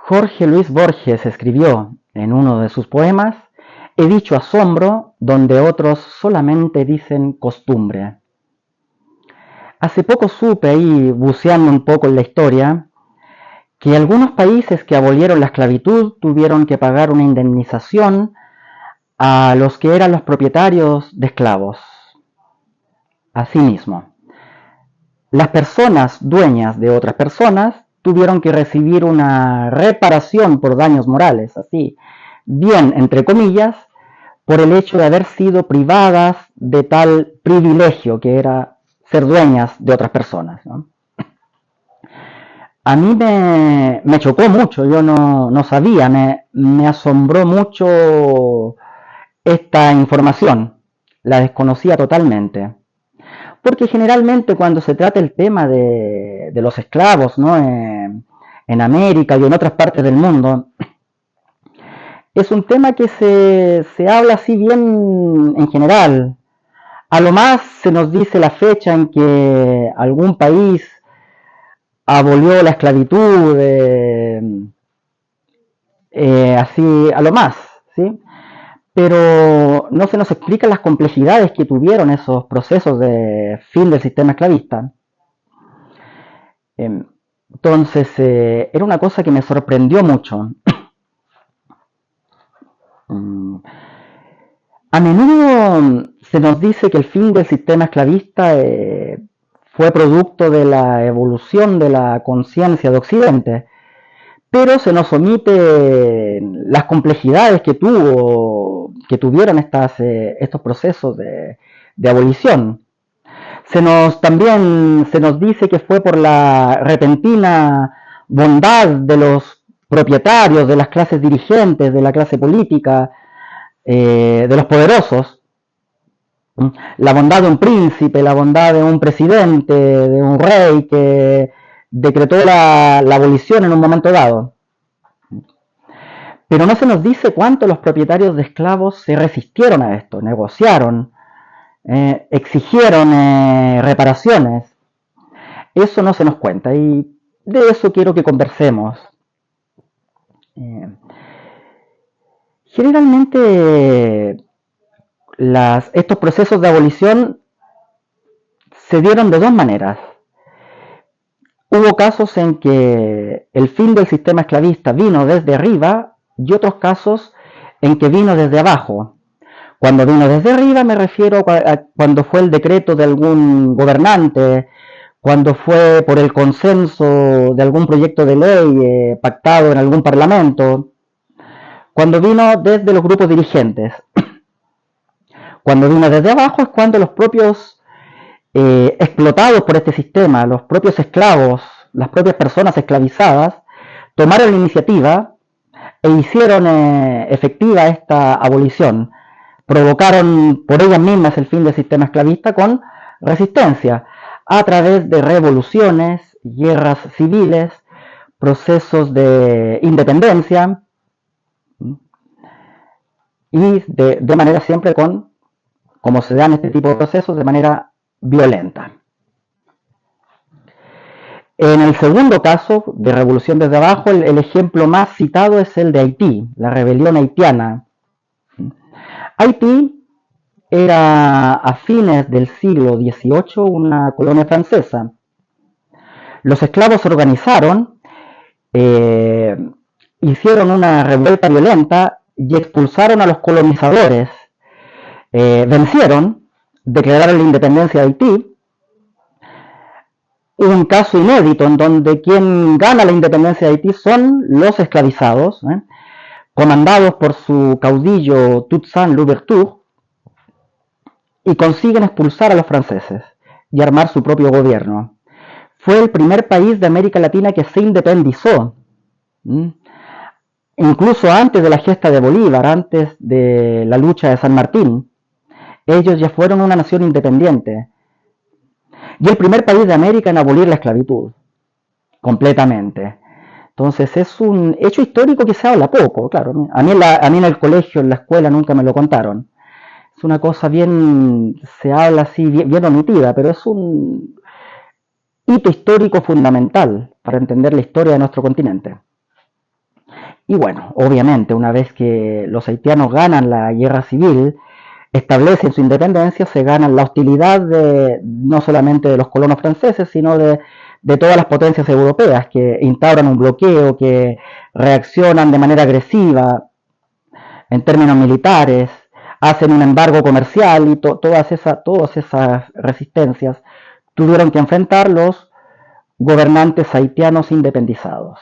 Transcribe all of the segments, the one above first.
Jorge Luis Borges escribió en uno de sus poemas: "He dicho asombro donde otros solamente dicen costumbre". Hace poco supe, ahí buceando un poco en la historia, que algunos países que abolieron la esclavitud tuvieron que pagar una indemnización a los que eran los propietarios de esclavos. Asimismo, las personas dueñas de otras personas tuvieron que recibir una reparación por daños morales, así, bien entre comillas, por el hecho de haber sido privadas de tal privilegio que era ser dueñas de otras personas, ¿no? A mí me chocó mucho, yo no sabía, me asombró mucho esta información, la desconocía totalmente. Porque generalmente cuando se trata el tema de los esclavos, ¿no? En América y en otras partes del mundo, es un tema que se habla así bien en general. A lo más se nos dice la fecha en que algún país abolió la esclavitud, así a lo más, ¿sí? Pero no se nos explican las complejidades que tuvieron esos procesos de fin del sistema esclavista. Entonces, era una cosa que me sorprendió mucho. A menudo se nos dice que el fin del sistema esclavista fue producto de la evolución de la conciencia de Occidente, pero se nos omite las complejidades que tuvieron estos procesos de abolición. También se nos dice que fue por la repentina bondad de los propietarios, de las clases dirigentes, de la clase política, de los poderosos, la bondad de un príncipe, la bondad de un presidente, de un rey que decretó la abolición en un momento dado. Pero no se nos dice cuánto los propietarios de esclavos se resistieron a esto, negociaron, exigieron reparaciones. Eso no se nos cuenta y de eso quiero que conversemos. Generalmente estos procesos de abolición se dieron de dos maneras. Hubo casos en que el fin del sistema esclavista vino desde arriba y otros casos en que vino desde abajo. Cuando vino desde arriba me refiero a cuando fue el decreto de algún gobernante, cuando fue por el consenso de algún proyecto de ley pactado en algún parlamento, cuando vino desde los grupos dirigentes. Cuando vino desde abajo es cuando los propios explotados por este sistema, los propios esclavos, las propias personas esclavizadas, tomaron la iniciativa e hicieron efectiva esta abolición. Provocaron por ellas mismas el fin del sistema esclavista con resistencia, a través de revoluciones, guerras civiles, procesos de independencia, y de manera siempre como se dan este tipo de procesos, de manera violenta. En el segundo caso, de revolución desde abajo, el ejemplo más citado es el de Haití, la rebelión haitiana. Haití era a fines del siglo XVIII una colonia francesa. Los esclavos se organizaron, hicieron una revuelta violenta y expulsaron a los colonizadores. Vencieron, declararon la independencia de Haití. Un caso inédito en donde quien gana la independencia de Haití son los esclavizados, comandados por su caudillo Toussaint Louverture, y consiguen expulsar a los franceses y armar su propio gobierno. Fue el primer país de América Latina que se independizó. Incluso antes de la gesta de Bolívar, antes de la lucha de San Martín, ellos ya fueron una nación independiente. Y el primer país de América en abolir la esclavitud, completamente. Entonces es un hecho histórico que se habla poco, claro. A mí en el colegio, en la escuela, nunca me lo contaron. Es una cosa se habla así, bien omitida, pero es un hito histórico fundamental para entender la historia de nuestro continente. Y bueno, obviamente, una vez que los haitianos ganan la guerra civil, establecen su independencia, se ganan la hostilidad no solamente de los colonos franceses, sino de todas las potencias europeas que instauran un bloqueo, que reaccionan de manera agresiva en términos militares, hacen un embargo comercial y todas esas resistencias tuvieron que enfrentar los gobernantes haitianos independizados.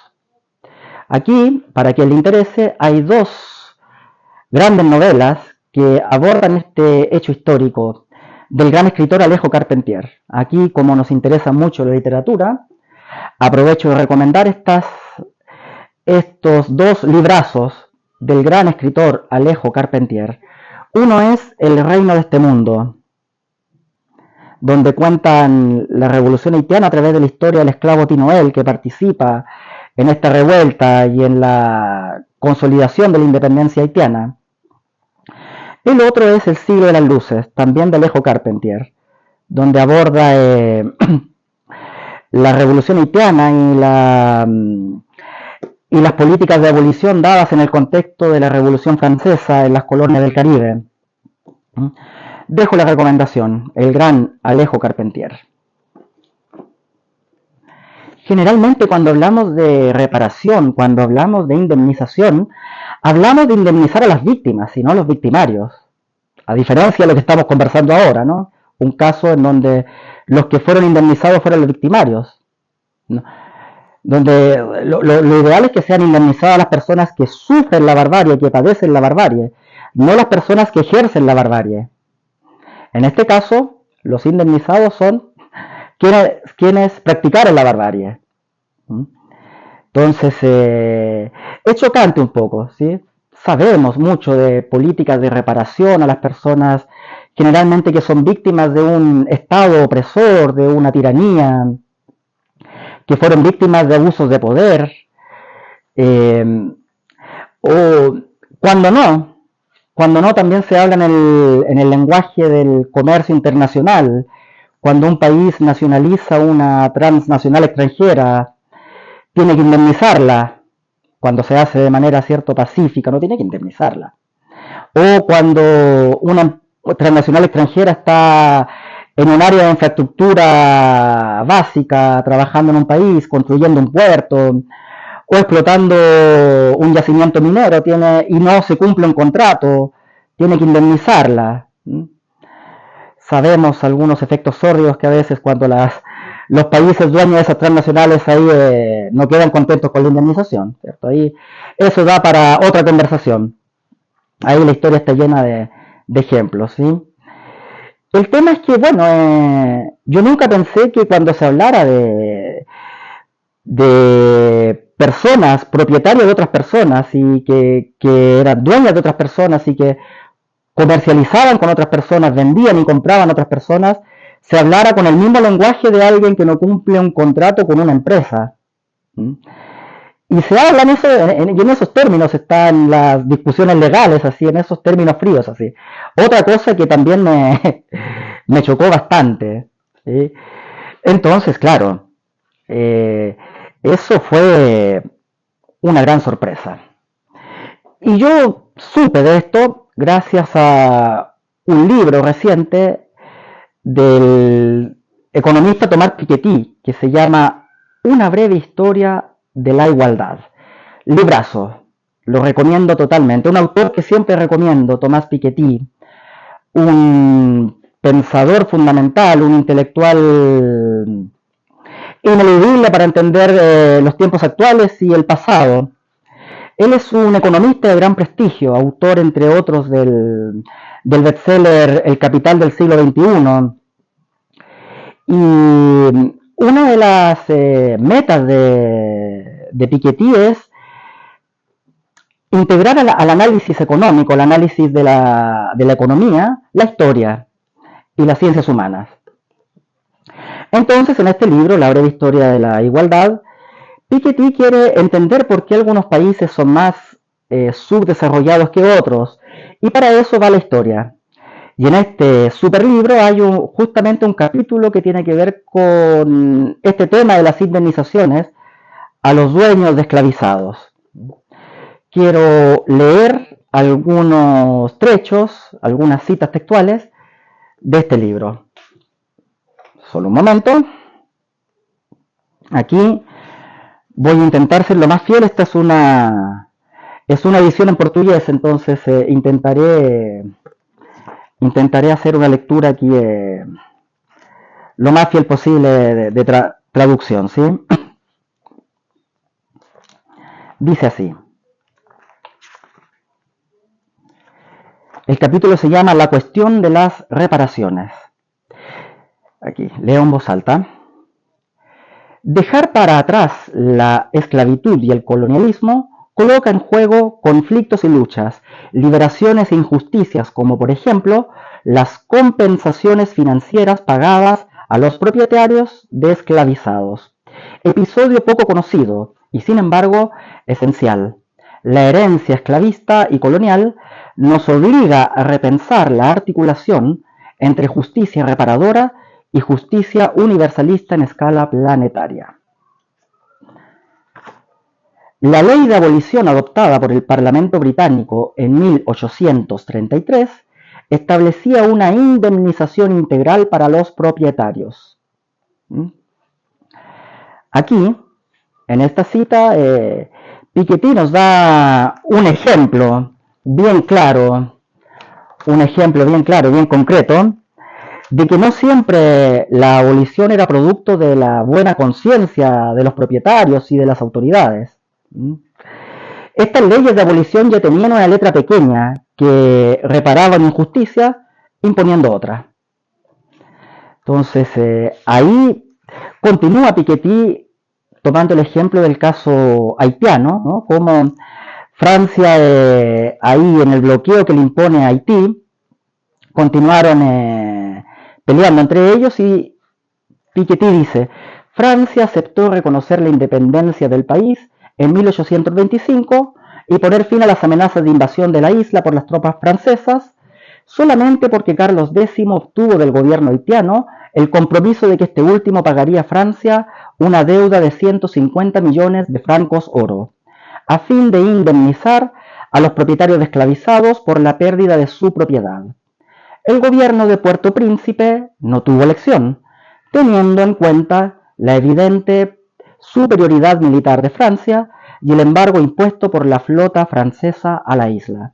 Aquí, para quien le interese, hay dos grandes novelas que abordan este hecho histórico del gran escritor Alejo Carpentier. Aquí, como nos interesa mucho la literatura, aprovecho de recomendar estos dos librazos del gran escritor Alejo Carpentier. Uno es El reino de este mundo, donde cuentan la revolución haitiana a través de la historia del esclavo Tinoel, que participa en esta revuelta y en la consolidación de la independencia haitiana. El otro es El siglo de las luces, también de Alejo Carpentier, donde aborda la revolución haitiana y las políticas de abolición dadas en el contexto de la revolución francesa en las colonias del Caribe. Dejo la recomendación, el gran Alejo Carpentier. Generalmente cuando hablamos de reparación, cuando hablamos de indemnización, hablamos de indemnizar a las víctimas y no a los victimarios. A diferencia de lo que estamos conversando ahora, ¿no? Un caso en donde los que fueron indemnizados fueron los victimarios, ¿no? Donde lo ideal es que sean indemnizadas las personas que sufren la barbarie, que padecen la barbarie, no las personas que ejercen la barbarie. En este caso, los indemnizados son quienes practicaron la barbarie. Entonces, es chocante un poco, ¿sí? Sabemos mucho de políticas de reparación a las personas generalmente que son víctimas de un Estado opresor, de una tiranía, que fueron víctimas de abusos de poder, o cuando no también se habla en el lenguaje del comercio internacional, cuando un país nacionaliza una transnacional extranjera, tiene que indemnizarla, cuando se hace de manera pacífica, no tiene que indemnizarla. O cuando una transnacional extranjera está en un área de infraestructura básica, trabajando en un país, construyendo un puerto, o explotando un yacimiento minero, y no se cumple un contrato, tiene que indemnizarla. Sabemos algunos efectos sórdidos que a veces cuando los países dueños de esas transnacionales ahí no quedan contentos con la indemnización, ¿cierto? Ahí eso da para otra conversación. Ahí la historia está llena de ejemplos, ¿sí? El tema es que, bueno, yo nunca pensé que cuando se hablara de personas, propietarios de otras personas y que eran dueñas de otras personas y que comercializaban con otras personas, vendían y compraban a otras personas, se hablara con el mismo lenguaje de alguien que no cumple un contrato con una empresa. Y se habla y en esos términos están las discusiones legales, así, en esos términos fríos, así. Otra cosa que también me chocó bastante, ¿sí? Entonces, claro, eso fue una gran sorpresa. Y yo supe de esto gracias a un libro reciente del economista Thomas Piketty, que se llama Una breve historia de la igualdad. Librazo, lo recomiendo totalmente. Un autor que siempre recomiendo, Thomas Piketty, un pensador fundamental, un intelectual ineludible para entender los tiempos actuales y el pasado. Él es un economista de gran prestigio, autor entre otros del bestseller El capital del siglo XXI. Y una de las metas de Piketty es integrar al análisis económico, al análisis de la economía, la historia y las ciencias humanas. Entonces, en este libro, La breve historia de la igualdad, Piketty quiere entender por qué algunos países son más subdesarrollados que otros, y para eso va la historia. Y en este super libro hay justamente un capítulo que tiene que ver con este tema de las indemnizaciones a los dueños de esclavizados. quiero leer algunos trechos, algunas citas textuales de este libro. Solo un momento. Aquí voy a intentar ser lo más fiel. Esta es una edición en portugués, entonces intentaré hacer una lectura aquí lo más fiel posible de traducción, ¿sí? Dice así. El capítulo se llama La cuestión de las reparaciones. Aquí, leo en voz alta. Dejar para atrás la esclavitud y el colonialismo coloca en juego conflictos y luchas, liberaciones e injusticias, como por ejemplo las compensaciones financieras pagadas a los propietarios de esclavizados. Episodio poco conocido y sin embargo esencial. La herencia esclavista y colonial nos obliga a repensar la articulación entre justicia reparadora y justicia universalista en escala planetaria. La ley de abolición adoptada por el Parlamento británico en 1833 establecía una indemnización integral para los propietarios. Aquí, en esta cita, Piketty nos da un ejemplo bien claro, bien concreto, de que no siempre la abolición era producto de la buena conciencia de los propietarios y de las autoridades. Estas leyes de abolición ya tenían una letra pequeña que reparaban injusticias imponiendo otra. Entonces, ahí continúa Piketty tomando el ejemplo del caso haitiano, ¿no? Como Francia, ahí en el bloqueo que le impone a Haití, continuaron peleando entre ellos y Piketty dice, Francia aceptó reconocer la independencia del país en 1825 y poner fin a las amenazas de invasión de la isla por las tropas francesas, solamente porque Carlos X obtuvo del gobierno haitiano el compromiso de que este último pagaría a Francia una deuda de 150 millones de francos oro, a fin de indemnizar a los propietarios esclavizados por la pérdida de su propiedad. El gobierno de Puerto Príncipe no tuvo elección, teniendo en cuenta la evidente superioridad militar de Francia y el embargo impuesto por la flota francesa a la isla.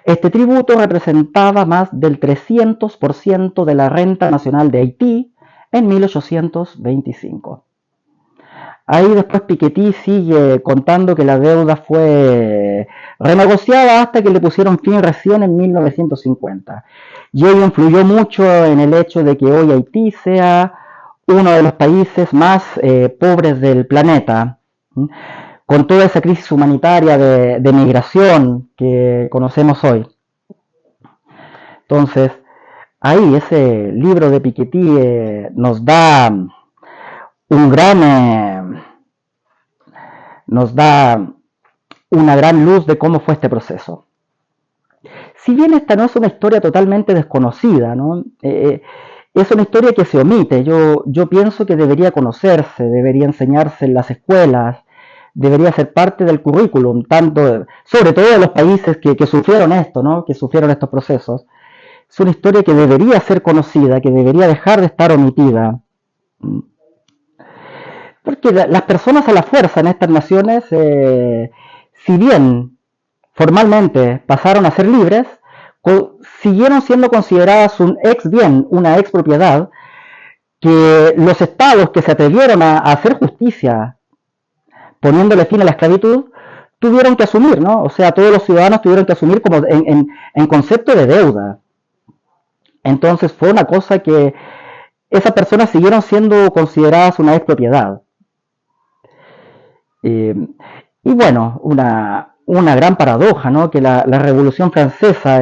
Este tributo representaba más del 300% de la renta nacional de Haití en 1825. Ahí después Piketty sigue contando que la deuda fue renegociada hasta que le pusieron fin recién en 1950. Y ello influyó mucho en el hecho de que hoy Haití sea uno de los países más pobres del planeta, con toda esa crisis humanitaria de migración que conocemos hoy. Entonces, ahí ese libro de Piketty nos da una gran luz de cómo fue este proceso. Si bien esta no es una historia totalmente desconocida, ¿no? Es una historia que se omite. Yo pienso que debería conocerse, debería enseñarse en las escuelas, debería ser parte del currículum, sobre todo de los países que sufrieron esto, ¿no? Que sufrieron estos procesos. Es una historia que debería ser conocida, que debería dejar de estar omitida. Porque las personas a la fuerza en estas naciones, si bien formalmente pasaron a ser libres, siguieron siendo consideradas un ex bien, una ex propiedad, que los estados que se atrevieron a hacer justicia poniéndole fin a la esclavitud, tuvieron que asumir, ¿no? O sea, todos los ciudadanos tuvieron que asumir como en concepto de deuda. Entonces fue una cosa que esas personas siguieron siendo consideradas una ex propiedad. Y bueno, una gran paradoja, ¿no? Que la Revolución Francesa,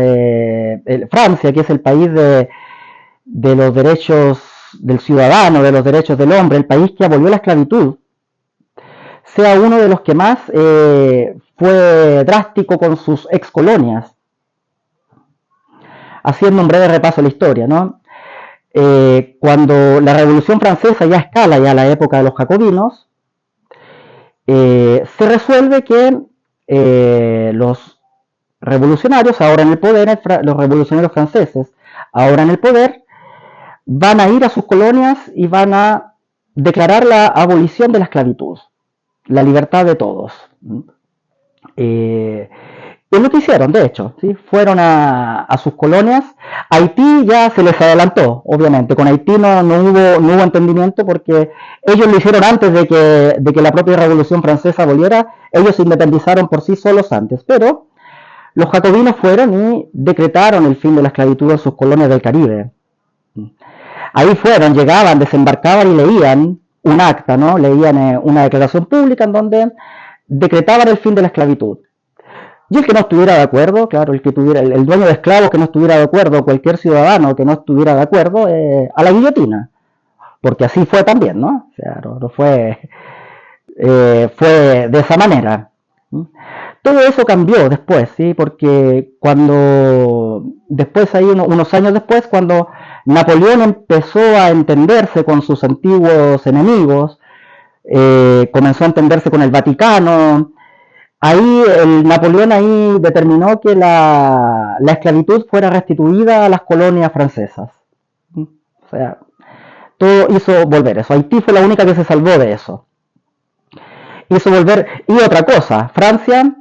Francia, que es el país de los derechos del ciudadano, de los derechos del hombre, el país que abolió la esclavitud, sea uno de los que más fue drástico con sus ex colonias. Haciendo un breve repaso a la historia, ¿no? Cuando la Revolución Francesa ya escala ya a la época de los jacobinos, se resuelve que los revolucionarios, ahora en el poder, los revolucionarios franceses, ahora en el poder, van a ir a sus colonias y van a declarar la abolición de la esclavitud, la libertad de todos. Y lo que hicieron, de hecho, ¿sí? Fueron a sus colonias. Haití ya se les adelantó, obviamente. Con Haití no hubo entendimiento porque ellos lo hicieron antes de que la propia Revolución Francesa volviera. Ellos se independizaron por sí solos antes. Pero los jacobinos fueron y decretaron el fin de la esclavitud en sus colonias del Caribe. Ahí fueron, llegaban, desembarcaban y leían un acta, ¿no? Leían una declaración pública en donde decretaban el fin de la esclavitud. Y el que no estuviera de acuerdo, claro, el que tuviera, el dueño de esclavos que no estuviera de acuerdo, cualquier ciudadano que no estuviera de acuerdo, a la guillotina. Porque así fue también, ¿no? O sea, no fue de esa manera. Todo eso cambió después, ¿sí? Porque después, ahí unos años después, cuando Napoleón empezó a entenderse con sus antiguos enemigos, comenzó a entenderse con el Vaticano. Ahí Napoleón ahí determinó que la esclavitud fuera restituida a las colonias francesas. O sea, todo hizo volver eso. Haití fue la única que se salvó de eso. Hizo volver. Y otra cosa, Francia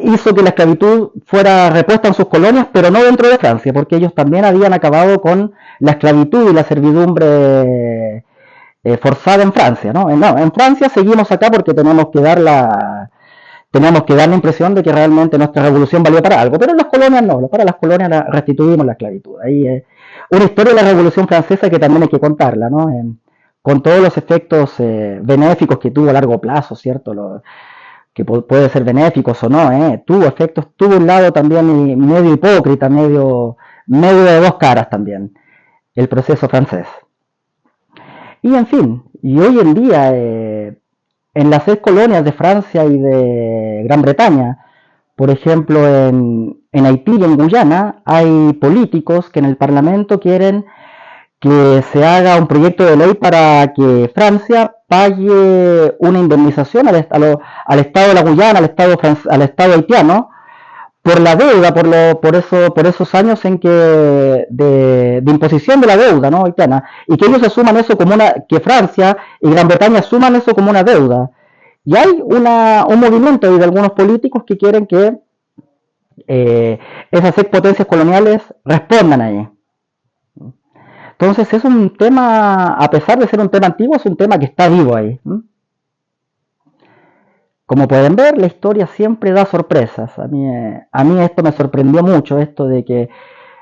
hizo que la esclavitud fuera repuesta en sus colonias, pero no dentro de Francia, porque ellos también habían acabado con la esclavitud y la servidumbre forzada en Francia, ¿no? No, en Francia seguimos acá porque tenemos que dar la impresión de que realmente nuestra revolución valió para algo, pero en las colonias no, para las colonias restituimos la esclavitud. Ahí una historia de la Revolución Francesa que también hay que contarla, ¿no? Con todos los efectos benéficos que tuvo a largo plazo, ¿cierto? Que puede ser benéficos o no, tuvo efectos, tuvo un lado también medio hipócrita, medio de dos caras también, el proceso francés. Y en fin, y hoy en día en las 6 colonias de Francia y de Gran Bretaña, por ejemplo en Haití y en Guyana, hay políticos que en el Parlamento quieren que se haga un proyecto de ley para que Francia pague una indemnización al Estado de la Guyana, al Estado haitiano, por la deuda, por esos años en que de imposición de la deuda, ¿no? haitiana, y que ellos asuman eso como que Francia y Gran Bretaña asuman eso como una deuda. Y hay un movimiento de algunos políticos que quieren que esas 6 potencias coloniales respondan ahí. Entonces es un tema, a pesar de ser un tema antiguo, es un tema que está vivo ahí. Como pueden ver, la historia siempre da sorpresas. A mí esto me sorprendió mucho, esto de que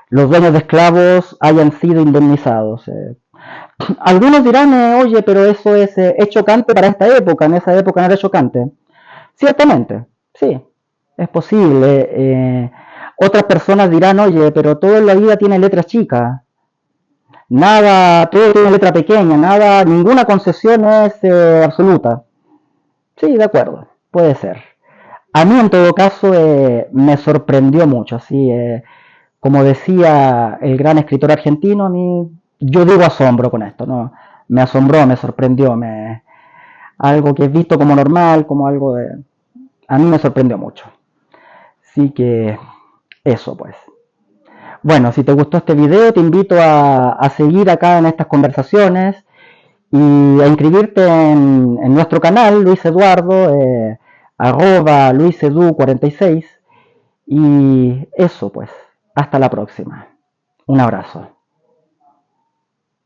los dueños de esclavos hayan sido indemnizados. Algunos dirán, oye, pero eso es chocante para esta época, en esa época no era chocante. Ciertamente, sí, es posible. Otras personas dirán, oye, pero todo en la vida tiene letras chicas. Nada, todo tiene letra pequeña, ninguna concesión es absoluta. Sí, de acuerdo, puede ser. A mí en todo caso me sorprendió mucho, así como decía el gran escritor argentino, yo digo asombro con esto, ¿no? Me asombró, me sorprendió, algo que es visto como normal, como algo a mí me sorprendió mucho. Así que eso pues. Bueno, si te gustó este video, te invito a seguir acá en estas conversaciones y a inscribirte en nuestro canal, Luis Eduardo, @LuisEdu46. Y eso pues, hasta la próxima. Un abrazo.